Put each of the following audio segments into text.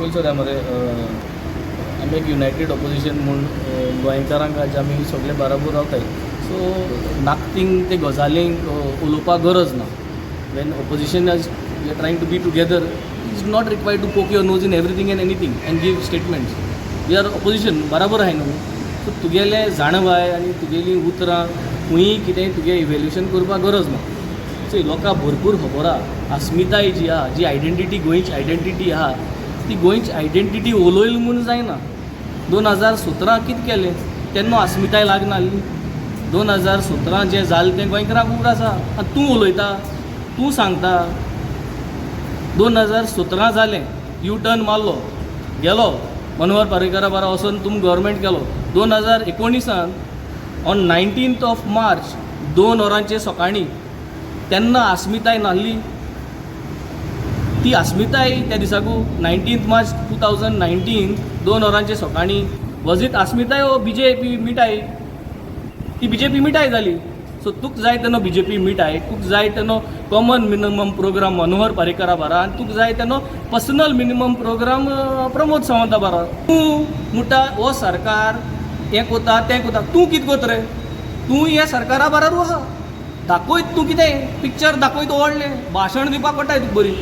पयलीं मरे आमी एक युनायटेड ऑपोजिशन म्हूण गोंयकारांक आज आमी सगळे बाराबर रावताय. सो नाकतींग ते गजालींक उलोवपाक गरज ना. When opposition we are trying to be together, is not required to poke your nose in everything and anything and give statements. We are opposition बराबर आहाय न्हू. सो तुगेले जाणवाय आनी तुगेलीं उतरां खूंय कितेंय तुगे इवेल्युएशन करपाक गरज ना. सो लोकांक भरपूर खबर आहा अस्मिताय जी आहा, जी आयडेंटिटी गोंयची आयडेंटिटी आहा, ती गोंयची आयडेंटिटी उलोयली म्हूण जायना. 2017 कितें केलें तेन्ना अस्मिताय लागना आसली. 2017 जें जालें तें गोंयकारांक खूब आसा. आनी तूं उलयता, तूं सांगता 2017 जालें, यू टर्न मारलो, गेलो मनोहर पर्रीकरा बारा वचून तुमी गव्हर्मेंट केलो. 2019 ऑन 19th of March 2 वरांचे सकाळीं तेन्ना अस्मिताय नासली. ती अस्मिताय त्या दिसाकू 19th March 2019 2 वरांचे सकाळीं वॉज इट अस्मिताय ओ BJP मिठाई? ती BJP मिठाई जाली. सो तुका जाय तेन्ना BJP मिठाई, तुका जाय तेन्ना कॉमन मिनिमम प्रोग्राम मनोहर पर्रीकरा बारा, आनी तुका जाय तेन्ना personal minimum programme Pramod Savanta बारा. तूं म्हणटा हो सरकार हें कोता तें कोता, तूं कितें कोत रे? तूं ह्या सरकारा बारारू आहा. दाखयत तूं कितें पिक्चर दाखयत व्हडलें, भाशण दिवपाक पडटाय तुका बरी,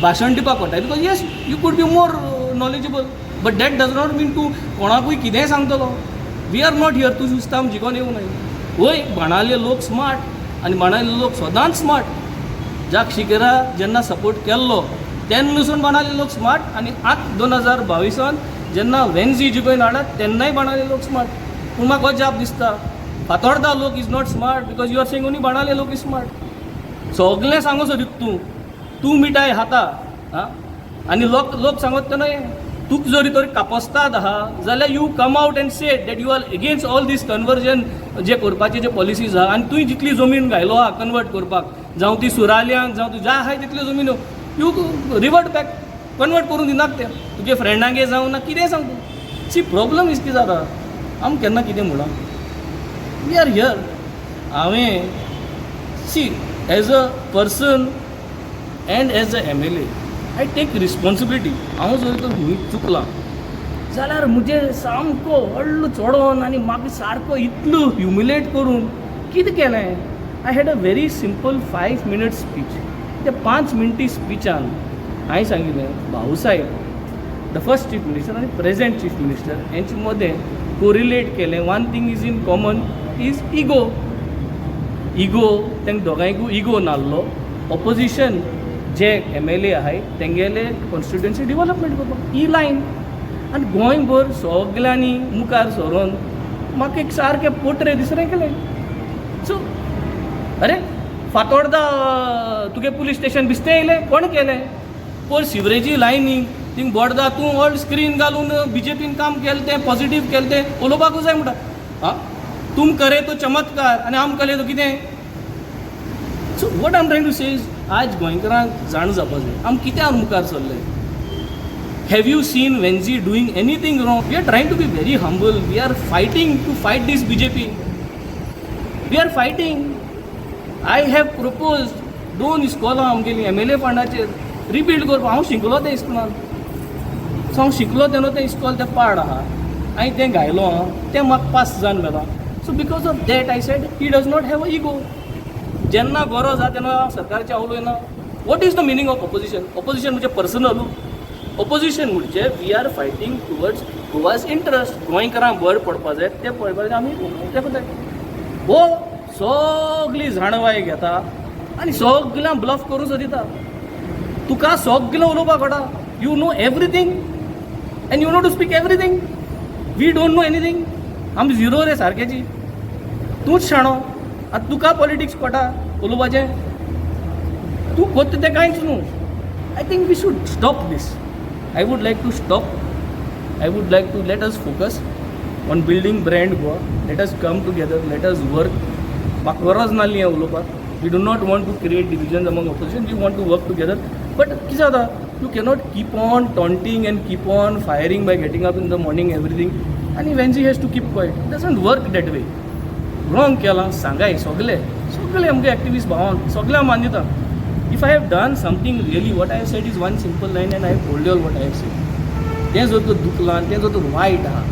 भाशण दिवपाक पडटाय. Because yes you could be more knowledgeable, but that does not mean तूं कोणाकूय कितेंय सांगतलो. We are not here to system जिखोन येवं न्हय. वय बाणाले लोक स्मार्ट आनी बाणाले लोक सदांच स्मार्ट. ज्याक शिकेरा जेन्ना सपोर्ट केल्लो तेन्नासून बाणाले लोक स्मार्ट, आनी आतां 2022 जेन्ना वेन्झी जिखोन हाडत तेन्नाय बाणाले लोक स्मार्ट. पूण म्हाका हो जाप दिसता फातोर्डा लोक is not smart because you are saying only बाणाले लोक इज स्मार्ट. सगळें सांगो सोदी तूं मिठाय खाता आनी लोक सांगत तेन्ना तुका जरी तर कापस्ताद आहा जाल्यार you come out and say that you are against all these conversion जे करपाचे जे पॉलिसीज आहा. आनी तुवें जितली जमीन घायलो आहा कन्वर्ट करपाक, जावं ती सुराल्यांक जावं तूं ज्या आहाय तितल्यो जमीन यू रिवर्ट बॅक कन्वर्ट करून दिनाक ते तुजे फ्रेंडांगे जावं ना कितेंय सांग तूं. सी प्रॉब्लम इज कितें जाता, आमी केन्ना कितें म्हणा वी आर हियर. हांवें see as a person and as a MLA I take responsibility. हांव जर तर खूंय चुकलां जाल्यार म्हजे सामको व्हडलो चोडोन आनी म्हाका सारको इतलो ह्युमिलेट करून कितें केलें. I had a very simple 5 minute speech. त्या 5 मिनटी स्पिचान हांवें सांगिल्लें Bhausaheb the first chief minister आनी प्रेझेंट चीफ मिनिस्टर हेंचे मदें कोरिलेट केलें. One thing is in common is ego. तेंक दोगांयकूय इगो नासलो. ऑपोजिशन जे MLA आहाय तेंगेले कॉन्स्टिट्युएन्सी डेव्हलपमेंट करपाक ही लायन. आनी गोंयभर सगल्यांनी मुखार सरोन म्हाका एक सारकें पोट्रे दिसरें केलें. सो अरे फातोर्डा तुगे पुलीस स्टेशन बिस्तें येयलें कोण केलें? पयर सिवरेजी लायनीक थिंग बोडदा तूं ऑल स्क्रीन घालून BJPन काम केलें तें पॉझिटीव केलें तें उलोवपाकूच जाय म्हणटा. तुम करे तो चमत्कार आनी आम केलें तो कितें? So what I am trying to say is आज गोंयकारांक जाण जावपा जाय आमी कित्याक मुखार सरले. Have you seen Venzy doing anything wrong? We are trying to be very humble. We are fighting to fight this BJP. We are fighting. I have propose 2 इस्कॉलां आमगेलीं MLA फंडाचेर रिबिल्ड करपाक. हांव शिकलो त्या इस्कॉलान. सो हांव शिकलो तेन्ना तें इस्कॉल तें पाड आहा हांवें तें घायलो आहा तें म्हाका पास जावन मेळ्ळां. So because of that I said he does not have a ego. जेन्ना गरज आहा तेन्ना सरकारचें उलयना. What is the meaning of opposition? Opposition म्हणजे पर्सनल. ऑपोजिशन म्हणजे we are fighting towards Goa's interest. गोंयकारांक बरें पडपा जाय तें पळोवपाक आमी तें जाय. हो सगळी जाणवाय घेता आनी सगळ्यांक ब्लफ करून सोदिता. तुका सगळें उलोवपाक कळटा. You know everything and you know to speak everything. We don't know anything. आमी झिरो रे सारकेची. तूंच शाणो. आतां तुका पॉलिटिक्स कळटा उलोवपाचें. तूं कोत्ता तें कांयच न्हू. I think we should stop these. I would like to stop. I would like to let us focus on building brand Goa. Let us come together. Let us work. म्हाका गरज नासली हें उलोवपाक. We do not want to create divisions among opposition. We want to work together. But कितें जाता you cannot keep on taunting and keep on firing by getting up in the morning everything आनी Venzy has to keep quiet. It doesn't work that way. Wrong केलां सांगाय सगळे आमगे activist भावान सगळ्यांक मान दिता. If I have done something really, what I have said is one simple line and I have told you all what I have said. तें जो तो दुखला तें जो तो वाईट आहा,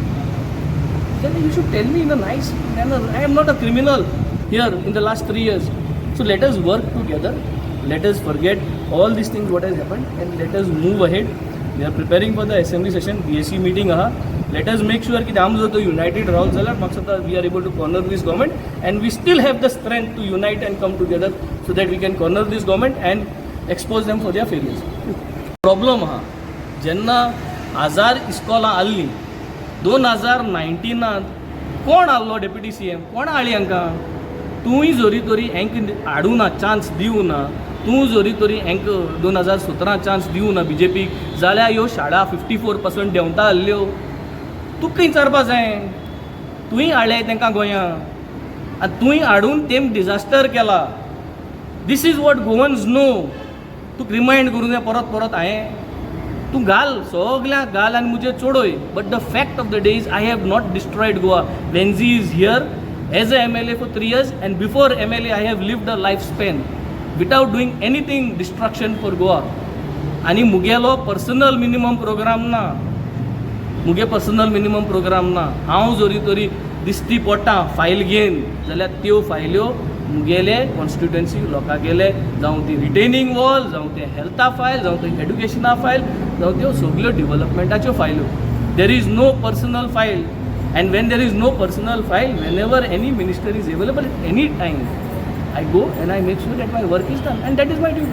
then you should tell me in a nice manner. I am not a criminal here in the last 3 years. So let us work together. Let us forget all these things what has happened and let us move ahead. We are preparing for the assembly session, BSc meeting aha. Let us make sure that आम जो तो united Rahul जाल्यार म्हाका दिसता we are able to corner this government and we still have the strength to unite and come together so that we can corner this government and expose them for their failures. Problem aha, जेन्ना हजार इस्कॉलां आल्ली 2019 कोण आल्लो deputy CM, कोण हाडली हांकां? तूंय जोरी तोरी हांकां हाडूं ना, चान्स दिवं ना. तूं जोरी तोरी हांकां 2017 चान्स दिवं ना BJPक, जाल्यार ह्यो शाळा 54% देंवता आसल्यो. तुका खंय विचारपा जाय? तुंय हाडले तांकां गोंयां आनी तुंय हाडून तेम डिजास्टर केला. This is what Goans know. तुका रिमायंड करूं जाय परत परत हांवें? तूं घाल सगल्यांक घाल आनी मुजे चोडोय. But the fact of the day is I have not destroyed Goa. Venzy is here as a MLA for 3 years and before MLA I have lived a lifespan without doing anything destruction for Goa. आनी मुगेलो personal minimum programme ना, मुगे personal minimum programme ना. हांव जोरी तोरी दिसती पडटा file घेवन जाल्यार त्यो फायल्यो मुगेले कॉन्स्टिट्युएन्सी लोकां गेले, जावं ती रिटेनिंग वॉल, जावं ते हेल्था फायल, जावं ते एड्युकेशना फायल, जावं त्यो सगल्यो डेव्हलपमेंटाच्यो फायल्यो. There is no personal file. And when there is no personal file, whenever any minister is available at any time, I go and I make sure that my work is done, and that is my duty.